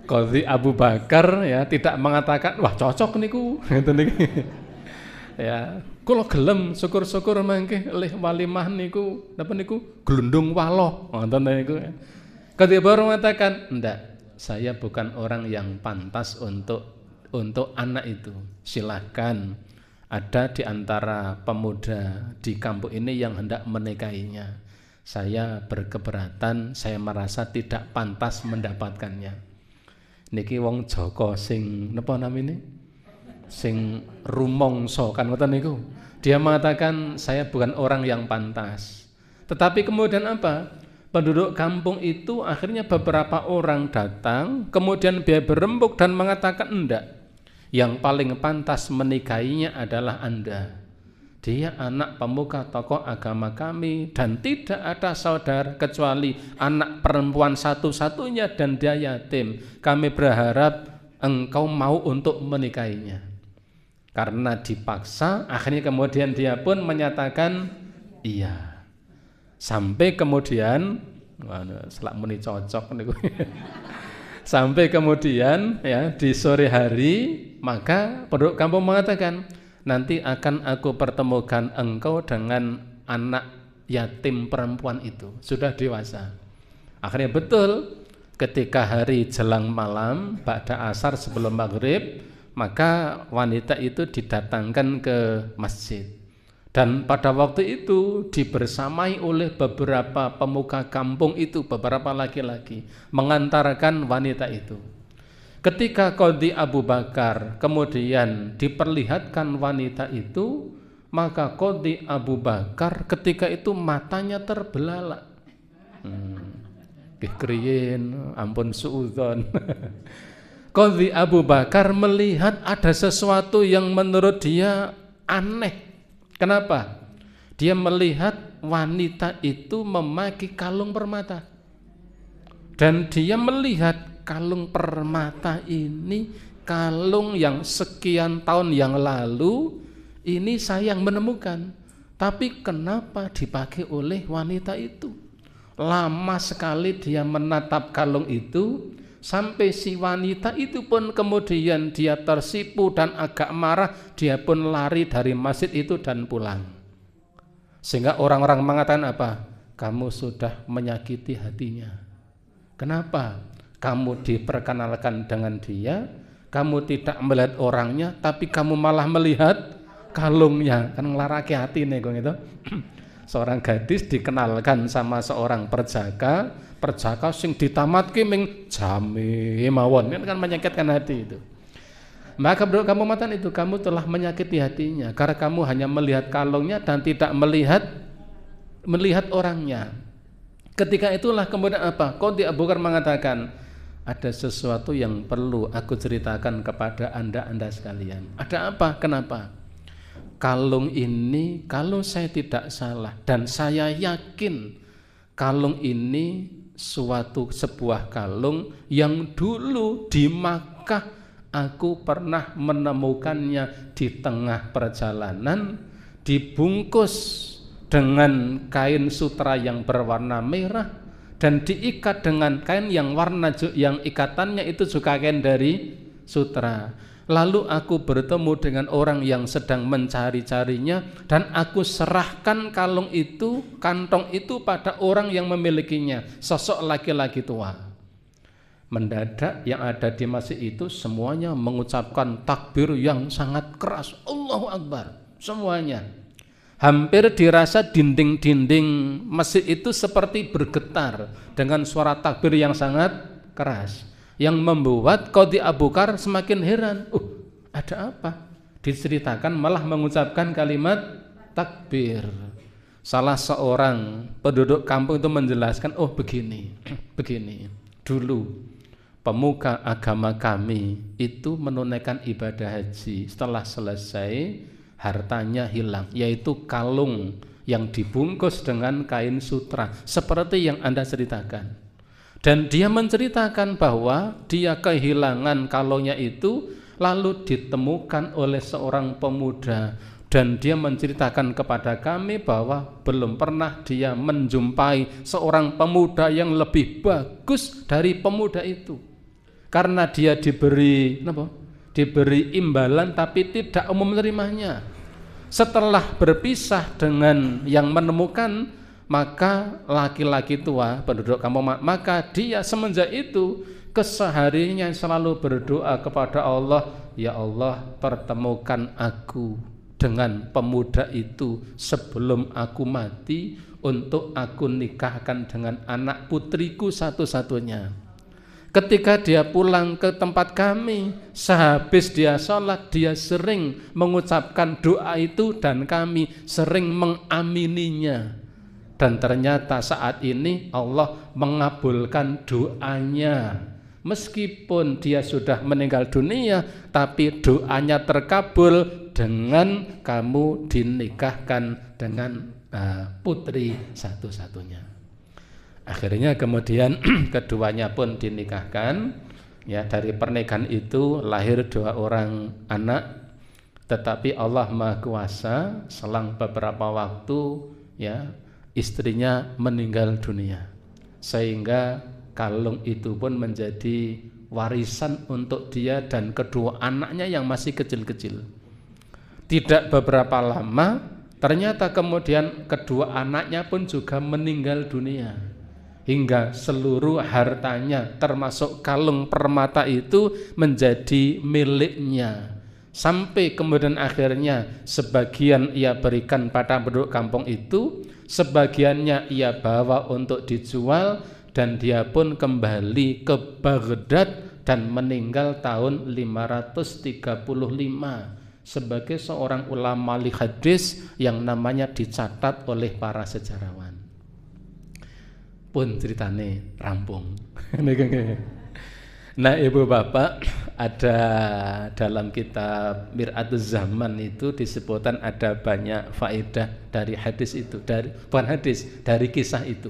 Qadhi Abu Bakar ya tidak mengatakan wah cocok niku ngoten niku. Ya, kula gelem syukur-syukur mangke oleh walimah niku napa niku glundung waloh ngoten niku. Qadhi Abu Bakar mengatakan, "Enggak, saya bukan orang yang pantas untuk anak itu. Silakan, ada di antara pemuda di kampung ini yang hendak menikahinya. Saya berkeberatan, saya merasa tidak pantas mendapatkannya." Niki wong Joko sing napa namine? Sing rumangsa kan ngoten niku. Dia mengatakan saya bukan orang yang pantas. Tetapi kemudian apa? Penduduk kampung itu akhirnya beberapa orang datang, kemudian dia berembuk dan mengatakan enggak. Yang paling pantas menikahinya adalah Anda. Dia anak pemuka tokoh agama kami dan tidak ada saudara kecuali anak perempuan satu-satunya dan dia yatim. Kami berharap engkau mau untuk menikahinya. Karena dipaksa, akhirnya kemudian dia pun menyatakan iya. Sampai kemudian selak muni cocok niku. Sampai kemudian ya di sore hari maka penduduk kampung mengatakan, nanti akan aku pertemukan engkau dengan anak yatim perempuan itu, sudah dewasa. Akhirnya betul, ketika hari jelang malam ba'da asar sebelum maghrib, maka wanita itu didatangkan ke masjid. Dan pada waktu itu dibersamai oleh beberapa pemuka kampung itu, beberapa laki-laki mengantarkan wanita itu. Ketika Qadhi Abu Bakar kemudian diperlihatkan wanita itu, maka Qadhi Abu Bakar ketika itu matanya terbelalak. Kriyen ampun suudzon. Qadhi Abu Bakar melihat ada sesuatu yang menurut dia aneh. Kenapa? Dia melihat wanita itu memakai kalung permata. Dan dia melihat kalung permata ini, kalung yang sekian tahun yang lalu, ini saya yang menemukan. Tapi kenapa dipakai oleh wanita itu? Lama sekali dia menatap kalung itu, sampai si wanita itu pun kemudian dia tersipu dan agak marah, dia pun lari dari masjid itu dan pulang. Sehingga orang-orang mengatakan apa? Kamu sudah menyakiti hatinya. Kenapa? Kamu diperkenalkan dengan dia, kamu tidak melihat orangnya, tapi kamu malah melihat kalungnya. Kan ngelaraki hati nih kok itu. Seorang gadis dikenalkan sama seorang perjaka sing ditamatke ming jame mawon, ini kan menyakitkan hati itu. Maka bro, kamu matan itu kamu telah menyakiti hatinya karena kamu hanya melihat kalungnya dan tidak melihat orangnya. Ketika itulah kemudian apa? Qadhi Abu Bakar mengatakan, ada sesuatu yang perlu aku ceritakan kepada anda sekalian. Ada apa? Kenapa? Kalung ini, kalau saya tidak salah dan saya yakin kalung ini sebuah kalung yang dulu di Makkah aku pernah menemukannya di tengah perjalanan, dibungkus dengan kain sutra yang berwarna merah dan diikat dengan kain yang yang ikatannya itu juga kain dari sutra. Lalu aku bertemu dengan orang yang sedang mencari-carinya dan aku serahkan kalung itu, kantong itu pada orang yang memilikinya, sosok laki-laki tua. Mendadak yang ada di masjid itu semuanya mengucapkan takbir yang sangat keras, Allahu Akbar, semuanya. Hampir dirasa dinding-dinding masjid itu seperti bergetar dengan suara takbir yang sangat keras, yang membuat Qadhi Abu Bakar semakin heran. Ada apa? Diceritakan malah mengucapkan kalimat takbir. Salah seorang penduduk kampung itu menjelaskan, begini. Dulu pemuka agama kami itu menunaikan ibadah haji. Setelah selesai, hartanya hilang, yaitu kalung yang dibungkus dengan kain sutra seperti yang Anda ceritakan. Dan dia menceritakan bahwa dia kehilangan kalungnya itu lalu ditemukan oleh seorang pemuda, dan dia menceritakan kepada kami bahwa belum pernah dia menjumpai seorang pemuda yang lebih bagus dari pemuda itu, karena dia diberi imbalan tapi tidak umum menerimanya. Setelah berpisah dengan yang menemukan, maka laki-laki tua penduduk kampung, maka dia semenjak itu kesehariannya selalu berdoa kepada Allah, ya Allah, pertemukan aku dengan pemuda itu sebelum aku mati untuk aku nikahkan dengan anak putriku satu-satunya. Ketika dia pulang ke tempat kami, sehabis dia sholat, dia sering mengucapkan doa itu dan kami sering mengamininya. Dan ternyata saat ini Allah mengabulkan doanya. Meskipun dia sudah meninggal dunia, tapi doanya terkabul dengan kamu dinikahkan dengan putri satu-satunya. Akhirnya kemudian keduanya pun dinikahkan. Ya, dari pernikahan itu lahir 2 orang anak. Tetapi Allah Maha Kuasa, selang beberapa waktu ya, istrinya meninggal dunia, sehingga kalung itu pun menjadi warisan untuk dia dan kedua anaknya yang masih kecil-kecil. Tidak beberapa lama, ternyata kemudian kedua anaknya pun juga meninggal dunia, hingga seluruh hartanya termasuk kalung permata itu menjadi miliknya. Sampai kemudian akhirnya sebagian ia berikan pada penduduk kampung itu, sebagiannya ia bawa untuk dijual, dan dia pun kembali ke Baghdad dan meninggal tahun 535 sebagai seorang ulama hadis yang namanya dicatat oleh para sejarawan. Pun ceritane rampung. Nah, Ibu Bapak, ada dalam kitab Mir'atuz Zaman itu disebutkan ada banyak faedah dari hadis itu, dari kisah itu.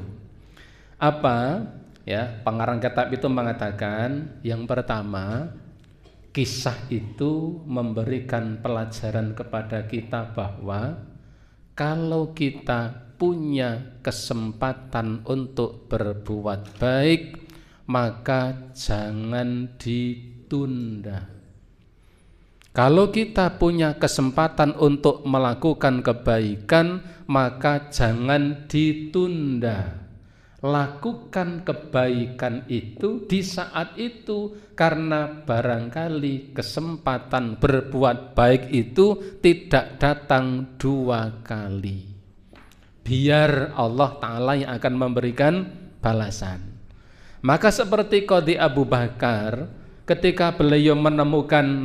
Apa? Ya, pengarang kitab itu mengatakan yang pertama, kisah itu memberikan pelajaran kepada kita bahwa kalau kita punya kesempatan untuk berbuat baik, maka jangan ditunda. Kalau kita punya kesempatan untuk melakukan kebaikan, maka jangan ditunda. Lakukan kebaikan itu di saat itu, karena barangkali kesempatan berbuat baik itu tidak datang 2 kali. Biar Allah Ta'ala yang akan memberikan balasan. Maka seperti Qadhi Abu Bakar, ketika beliau menemukan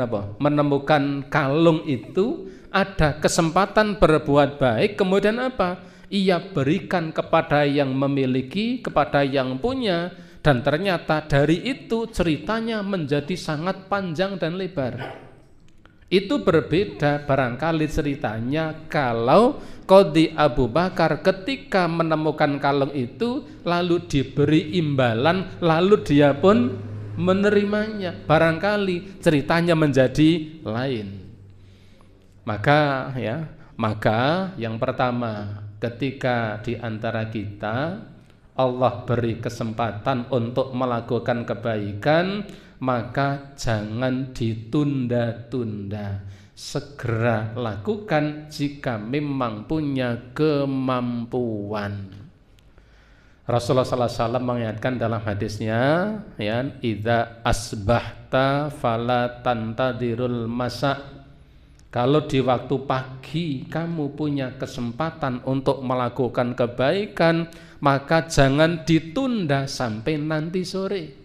kalung itu, ada kesempatan berbuat baik, kemudian apa? Ia berikan kepada yang memiliki, kepada yang punya, dan ternyata dari itu ceritanya menjadi sangat panjang dan lebar. Itu berbeda barangkali ceritanya kalau Qadhi Abu Bakar ketika menemukan kalung itu lalu diberi imbalan, lalu dia pun menerimanya. Barangkali ceritanya menjadi lain. Maka yang pertama, ketika di antara kita Allah beri kesempatan untuk melakukan kebaikan, maka jangan ditunda-tunda. Segera lakukan jika memang punya kemampuan. Rasulullah SAW mengingatkan dalam hadisnya, idza asbahta fala tantadirul masa. Kalau di waktu pagi kamu punya kesempatan untuk melakukan kebaikan, maka jangan ditunda sampai nanti sore.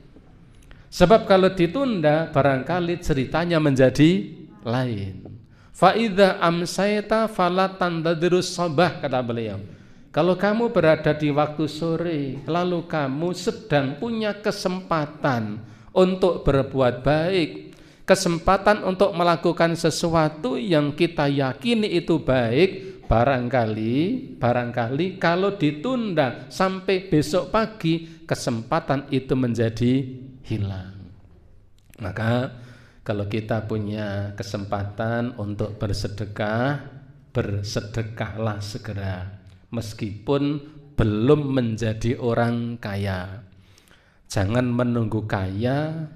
Sebab kalau ditunda barangkali ceritanya menjadi lain. Fa idza amsayta fala tantadirus sabah, kata beliau. Kalau kamu berada di waktu sore, lalu kamu sedang punya kesempatan untuk berbuat baik, kesempatan untuk melakukan sesuatu yang kita yakini itu baik, barangkali kalau ditunda sampai besok pagi, kesempatan itu menjadi hilang. Maka kalau kita punya kesempatan untuk bersedekah, bersedekahlah segera. Meskipun belum menjadi orang kaya, jangan menunggu kaya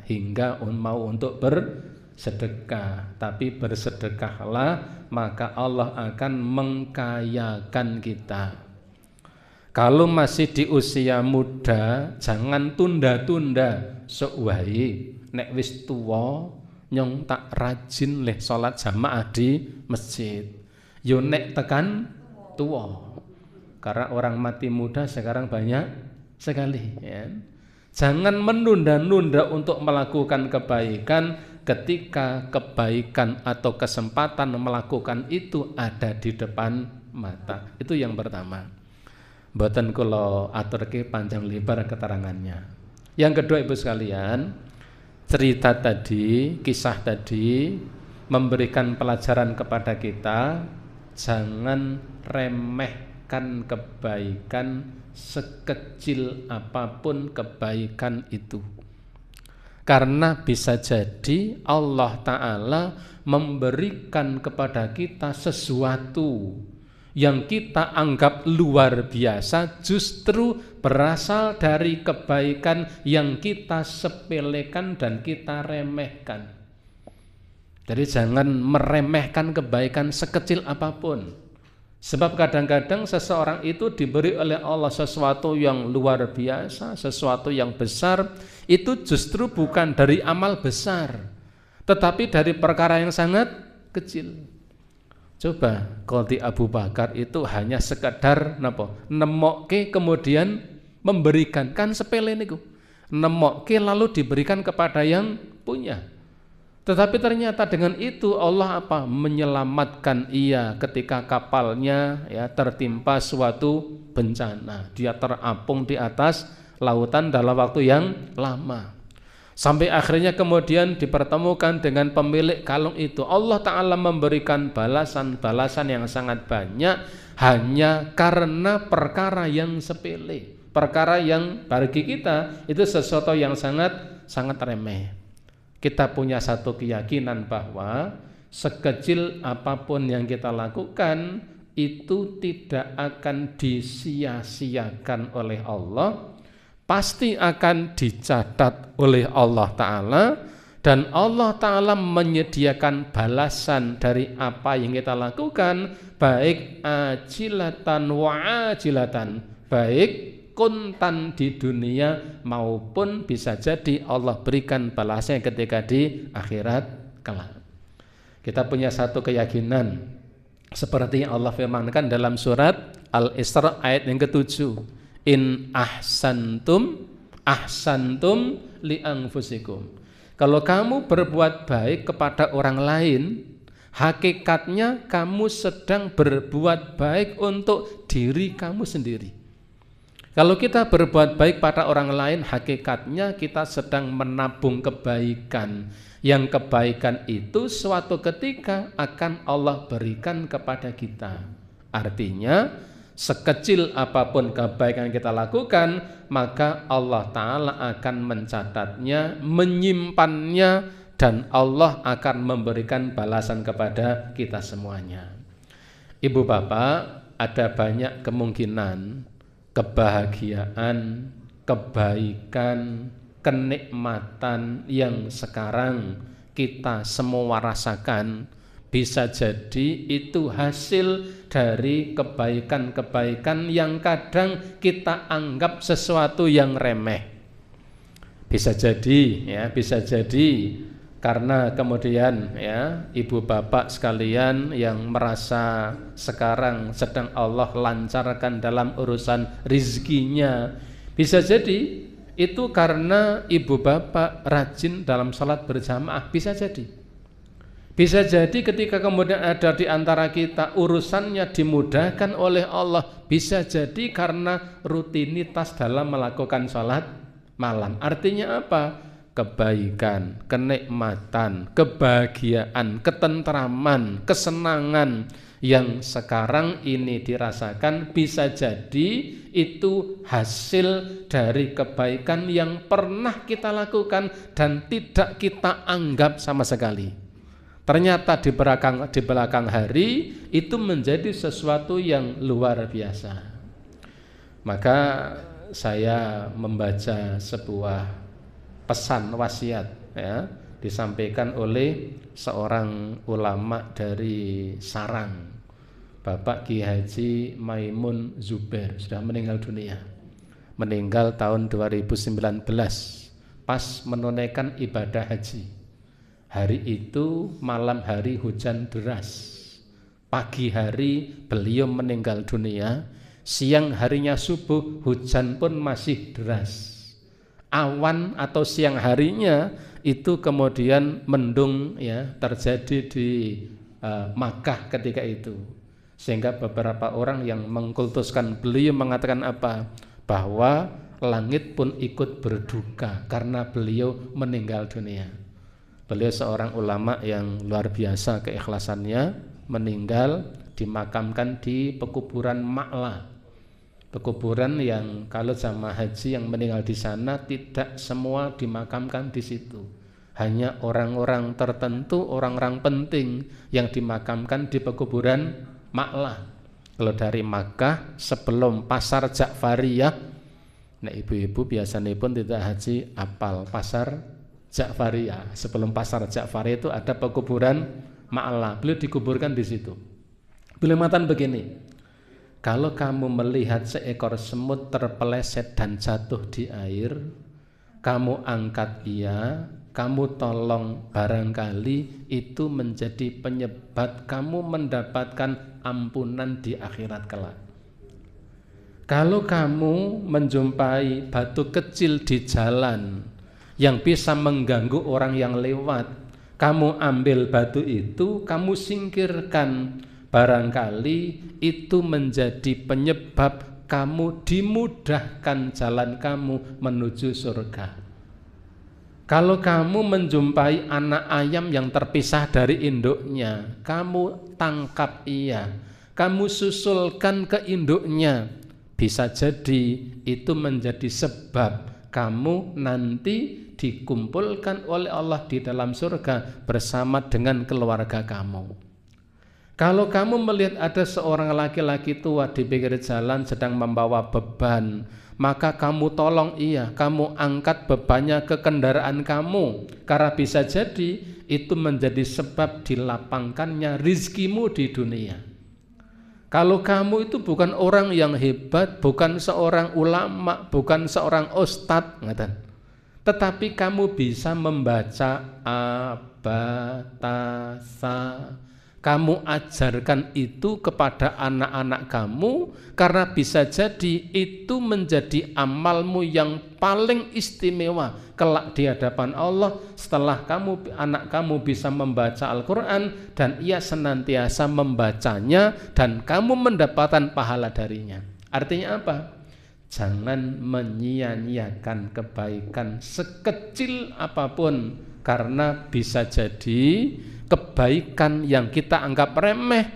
hingga mau untuk bersedekah, tapi bersedekahlah maka Allah akan mengkayakan kita. Kalau masih di usia muda, jangan tunda-tunda. Sok wae nek wis tuwa nyong tak rajin leh salat jamaah di masjid. Yo nek tekan tua, karena orang mati muda sekarang banyak sekali. Jangan menunda-nunda untuk melakukan kebaikan ketika kebaikan atau kesempatan melakukan itu ada di depan mata. Itu yang pertama. Mboten kula aturke panjang lebar keterangannya. Yang kedua, Ibu sekalian, cerita tadi, kisah tadi memberikan pelajaran kepada kita, jangan remehkan kebaikan sekecil apapun kebaikan itu. Karena bisa jadi Allah Ta'ala memberikan kepada kita sesuatu yang kita anggap luar biasa, justru berasal dari kebaikan yang kita sepelekan dan kita remehkan. Jadi jangan meremehkan kebaikan sekecil apapun. Sebab kadang-kadang seseorang itu diberi oleh Allah sesuatu yang luar biasa, sesuatu yang besar, itu justru bukan dari amal besar, tetapi dari perkara yang sangat kecil. Coba Qadhi Abu Bakar itu hanya sekadar nemokke kemudian memberikan, kan sepele niku. Nemokke lalu diberikan kepada yang punya. Tetapi ternyata dengan itu Allah menyelamatkan ia ketika kapalnya tertimpa suatu bencana. Dia terapung di atas lautan dalam waktu yang lama. Sampai akhirnya kemudian dipertemukan dengan pemilik kalung itu. Allah Ta'ala memberikan balasan-balasan yang sangat banyak hanya karena perkara yang sepele. Perkara yang bagi kita itu sesuatu yang sangat remeh. Kita punya satu keyakinan bahwa sekecil apapun yang kita lakukan, itu tidak akan disia-siakan oleh Allah, pasti akan dicatat oleh Allah Ta'ala, dan Allah Ta'ala menyediakan balasan dari apa yang kita lakukan, baik ajilatan wa ajilatan, baik kuntan di dunia maupun bisa jadi Allah berikan balasnya ketika di akhirat kelak. Kita punya satu keyakinan seperti yang Allah firmankan dalam surat Al-Isra ayat yang ke-7, in ahsantum li anfusikum. Kalau kamu berbuat baik kepada orang lain, hakikatnya kamu sedang berbuat baik untuk diri kamu sendiri. Kalau kita berbuat baik pada orang lain, hakikatnya kita sedang menabung kebaikan. Yang kebaikan itu suatu ketika akan Allah berikan kepada kita. Artinya, sekecil apapun kebaikan yang kita lakukan, maka Allah Ta'ala akan mencatatnya, menyimpannya, dan Allah akan memberikan balasan kepada kita semuanya. Ibu bapak, ada banyak kemungkinan kebahagiaan, kebaikan, kenikmatan yang sekarang kita semua rasakan, bisa jadi itu hasil dari kebaikan-kebaikan yang kadang kita anggap sesuatu yang remeh. Bisa jadi ya, bisa jadi karena kemudian ya ibu bapak sekalian yang merasa sekarang sedang Allah lancarkan dalam urusan rizkinya, bisa jadi itu karena ibu bapak rajin dalam salat berjamaah, bisa jadi. Bisa jadi ketika kemudian ada di antara kita urusannya dimudahkan oleh Allah, bisa jadi karena rutinitas dalam melakukan salat malam. Artinya apa? Kebaikan, kenikmatan, kebahagiaan, ketentraman, kesenangan yang sekarang ini dirasakan bisa jadi itu hasil dari kebaikan yang pernah kita lakukan dan tidak kita anggap sama sekali. Ternyata di belakang hari itu menjadi sesuatu yang luar biasa. Maka saya membaca sebuah pesan wasiat ya, disampaikan oleh seorang ulama dari Sarang, Bapak Ki Haji Maimun Zubair, sudah meninggal dunia. Meninggal tahun 2019 pas menunaikan ibadah haji. Hari itu malam hari hujan deras, pagi hari beliau meninggal dunia, siang harinya subuh hujan pun masih deras. Awan atau siang harinya itu kemudian mendung ya, terjadi di Makkah ketika itu, sehingga beberapa orang yang mengkultuskan beliau mengatakan apa? Bahwa langit pun ikut berduka karena beliau meninggal dunia. Beliau seorang ulama yang luar biasa keikhlasannya, meninggal dimakamkan di pekuburan Ma'la. Pekuburan yang kalau jamaah haji yang meninggal di sana tidak semua dimakamkan di situ. Hanya orang-orang tertentu, orang-orang penting yang dimakamkan di pekuburan Ma'la. Kalau dari Makkah sebelum pasar Ja'fariyah, nah ibu-ibu biasanya pun tidak haji apal pasar Ja'fariyah. Sebelum pasar Ja'fariyah itu ada pekuburan Ma'la. Beliau dikuburkan di situ. Beliau mengatakan begini, kalau kamu melihat seekor semut terpeleset dan jatuh di air, kamu angkat ia, kamu tolong, barangkali itu menjadi penyebab kamu mendapatkan ampunan di akhirat kelak. Kalau kamu menjumpai batu kecil di jalan yang bisa mengganggu orang yang lewat, kamu ambil batu itu, kamu singkirkan. Barangkali itu menjadi penyebab kamu dimudahkan jalan kamu menuju surga. Kalau kamu menjumpai anak ayam yang terpisah dari induknya, kamu tangkap ia, kamu susulkan ke induknya. Bisa jadi itu menjadi sebab kamu nanti dikumpulkan oleh Allah di dalam surga bersama dengan keluarga kamu. Kalau kamu melihat ada seorang laki-laki tua di pinggir jalan sedang membawa beban, maka kamu tolong kamu angkat bebannya ke kendaraan kamu, karena bisa jadi itu menjadi sebab dilapangkannya rizkimu di dunia. Kalau kamu itu bukan orang yang hebat, bukan seorang ulama, bukan seorang ustadz, tetapi kamu bisa membaca abatasa, kamu ajarkan itu kepada anak-anak kamu, karena bisa jadi itu menjadi amalmu yang paling istimewa kelak di hadapan Allah setelah anak kamu bisa membaca Al-Quran dan ia senantiasa membacanya dan kamu mendapatkan pahala darinya. Artinya apa? Jangan menyia-nyiakan kebaikan sekecil apapun, karena bisa jadi kebaikan yang kita anggap remeh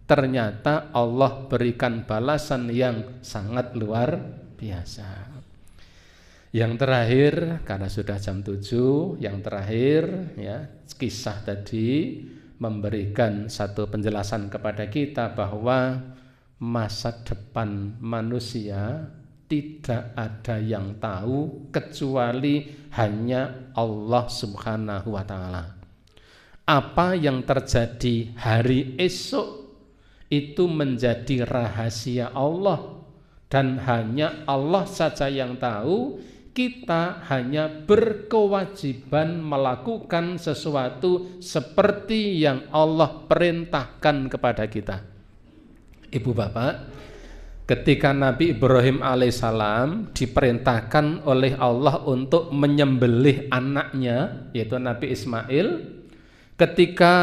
ternyata Allah berikan balasan yang sangat luar biasa. Yang terakhir, karena sudah jam 7, yang terakhir ya, kisah tadi memberikan satu penjelasan kepada kita bahwa masa depan manusia tidak ada yang tahu kecuali hanya Allah Subhanahu wa ta'ala. Apa yang terjadi hari esok itu menjadi rahasia Allah dan hanya Allah saja yang tahu. Kita hanya berkewajiban melakukan sesuatu seperti yang Allah perintahkan kepada kita. Ibu bapak, ketika Nabi Ibrahim alaihissalam diperintahkan oleh Allah untuk menyembelih anaknya, yaitu Nabi Ismail, ketika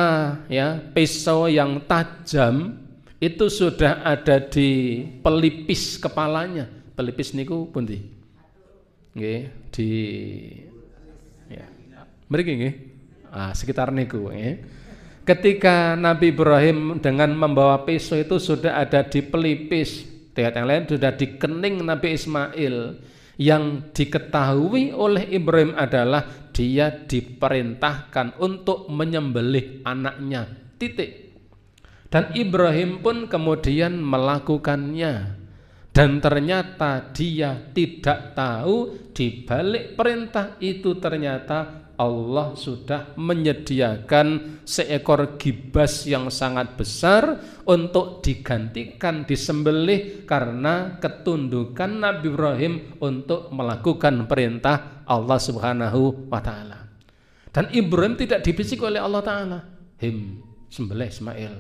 pisau yang tajam itu sudah ada di pelipis kepalanya. Pelipis niku pundi? Nggih, di mriki nggih. Sekitar niku nggih. Ketika Nabi Ibrahim dengan membawa pisau itu sudah ada di pelipis, yang lain sudah di kening Nabi Ismail. Yang diketahui oleh Ibrahim adalah dia diperintahkan untuk menyembelih anaknya, titik. Dan Ibrahim pun kemudian melakukannya. Dan ternyata dia tidak tahu di balik perintah itu ternyata Allah sudah menyediakan seekor gibas yang sangat besar untuk digantikan, disembelih karena ketundukan Nabi Ibrahim untuk melakukan perintah Allah Subhanahu wa ta'ala. Dan Ibrahim tidak dibisik oleh Allah ta'ala, sembelih Ismail,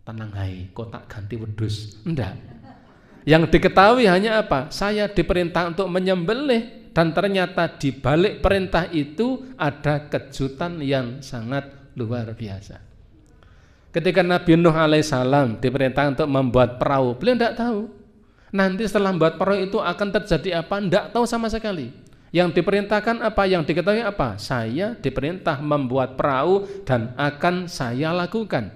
tenang hai, kok tak ganti wedhus. Enggak. Yang diketahui hanya apa? Saya diperintah untuk menyembelih, dan ternyata di balik perintah itu ada kejutan yang sangat luar biasa. Ketika Nabi Nuh alaihissalam diperintah untuk membuat perahu, beliau tidak tahu nanti setelah membuat perahu itu akan terjadi apa, tidak tahu sama sekali. Yang diperintahkan apa, yang diketahui apa? Saya diperintah membuat perahu dan akan saya lakukan.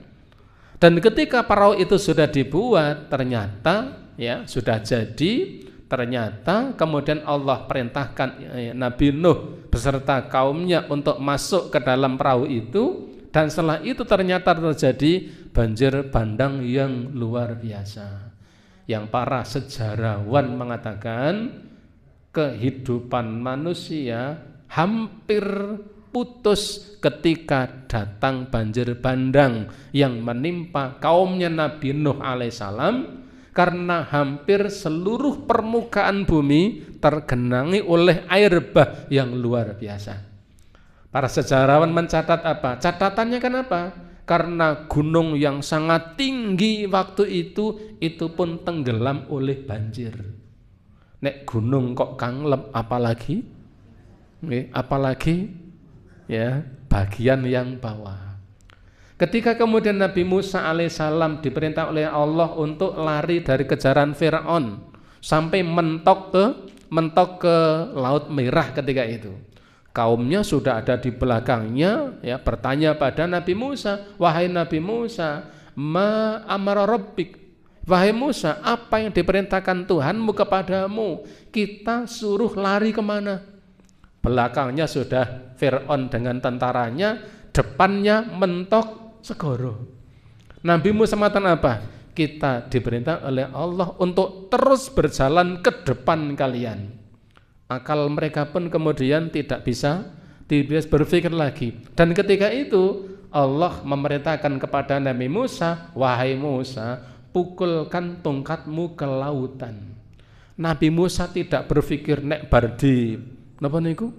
Dan ketika perahu itu sudah dibuat, ternyata sudah jadi, ternyata kemudian Allah perintahkan Nabi Nuh beserta kaumnya untuk masuk ke dalam perahu itu, dan setelah itu ternyata terjadi banjir bandang yang luar biasa, yang para sejarawan mengatakan kehidupan manusia hampir putus ketika datang banjir bandang yang menimpa kaumnya Nabi Nuh alaihissalam, karena hampir seluruh permukaan bumi tergenangi oleh air bah yang luar biasa. Para sejarawan mencatat apa? Catatannya kan apa? Karena gunung yang sangat tinggi waktu itu pun tenggelam oleh banjir. Nek gunung kok kanglep, apalagi bagian yang bawah. Ketika kemudian Nabi Musa alaihissalam diperintah oleh Allah untuk lari dari kejaran Fir'aun sampai mentok ke Laut Merah ketika itu, kaumnya sudah ada di belakangnya, bertanya pada Nabi Musa, wahai Nabi Musa, ma amara rabbik, wahai Musa, apa yang diperintahkan Tuhanmu kepadamu? Kita suruh lari kemana? Belakangnya sudah Fir'aun dengan tentaranya, depannya mentok segoro. Nabi Musa mengatakan apa? Kita diperintah oleh Allah untuk terus berjalan ke depan kalian. Akal mereka pun kemudian tidak bisa berpikir lagi. Dan ketika itu Allah memerintahkan kepada Nabi Musa, wahai Musa, pukulkan tongkatmu ke lautan. Nabi Musa tidak berpikir nek bardi napa niku?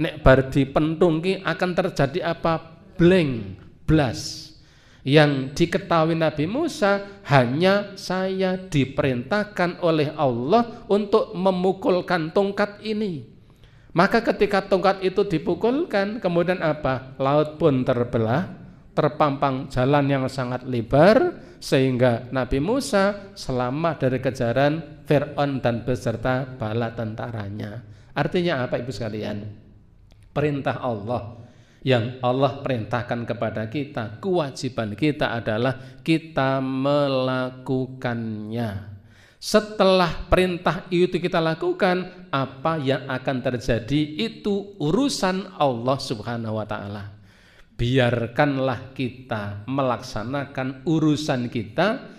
Nek bardi pentungki akan terjadi apa? Blank, blas. Yang diketahui Nabi Musa hanya saya diperintahkan oleh Allah untuk memukulkan tongkat ini. Maka ketika tongkat itu dipukulkan, kemudian apa? Laut pun terbelah, terpampang jalan yang sangat lebar, sehingga Nabi Musa selamat dari kejaran Fir'aun dan beserta bala tentaranya. Artinya apa Ibu sekalian? Perintah Allah yang Allah perintahkan kepada kita, kewajiban kita adalah kita melakukannya. Setelah perintah itu kita lakukan, apa yang akan terjadi itu urusan Allah Subhanahu wa ta'ala. Biarkanlah kita melaksanakan urusan kita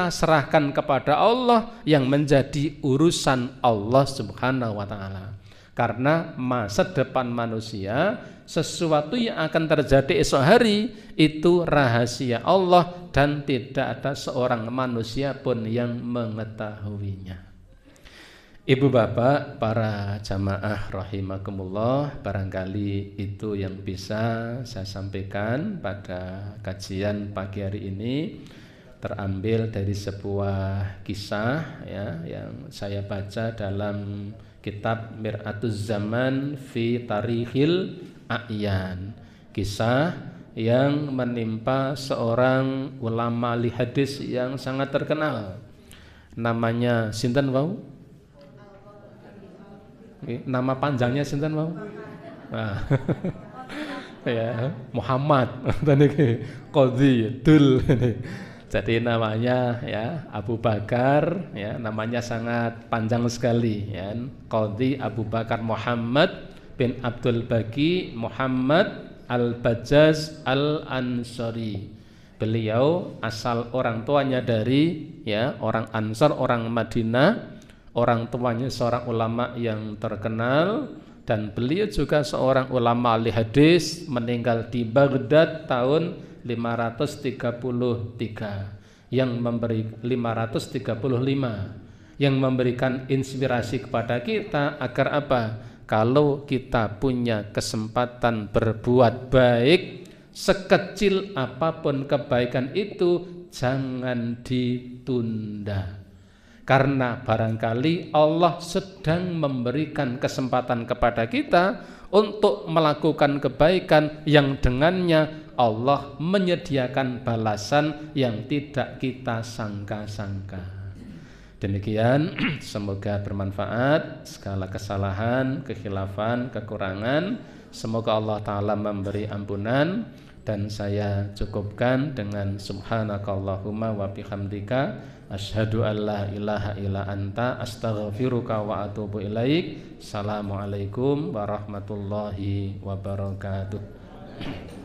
serahkan kepada Allah yang menjadi urusan Allah Subhanahu wa ta'ala. Karena masa depan manusia, sesuatu yang akan terjadi esok hari itu rahasia Allah dan tidak ada seorang manusia pun yang mengetahuinya. Ibu bapak, para jamaah rahimakumullah, barangkali itu yang bisa saya sampaikan pada kajian pagi hari ini, terambil dari sebuah kisah ya, yang saya baca dalam kitab Mir'atuz Zaman fi Tarikhil A'yan. Kisah yang menimpa seorang ulama ahli hadis yang sangat terkenal. Namanya sinten wau? Nama panjangnya sinten wau? Nah. Ya, Muhammad Qadhi Dul. Jadi namanya ya Abu Bakar ya, namanya sangat panjang sekali ya. Qadhi Abu Bakar Muhammad bin Abdul Baqi Muhammad Al-Bajjaz Al-Ansari. Beliau asal orang tuanya dari ya orang Ansar, orang Madinah. Orang tuanya seorang ulama yang terkenal dan beliau juga seorang ulama ahli hadis, meninggal di Baghdad tahun 535 yang memberikan inspirasi kepada kita agar apa? Kalau kita punya kesempatan berbuat baik, sekecil apapun kebaikan itu jangan ditunda. Karena barangkali Allah sedang memberikan kesempatan kepada kita untuk melakukan kebaikan yang dengannya Allah menyediakan balasan yang tidak kita sangka-sangka. Demikian, semoga bermanfaat. Segala kesalahan, kekhilafan, kekurangan, semoga Allah Ta'ala memberi ampunan. Dan saya cukupkan dengan subhanakallahumma wa bihamdika asyhadu an la ilaha illa anta astaghfiruka wa atubu ilaik. Assalamualaikum warahmatullahi wabarakatuh.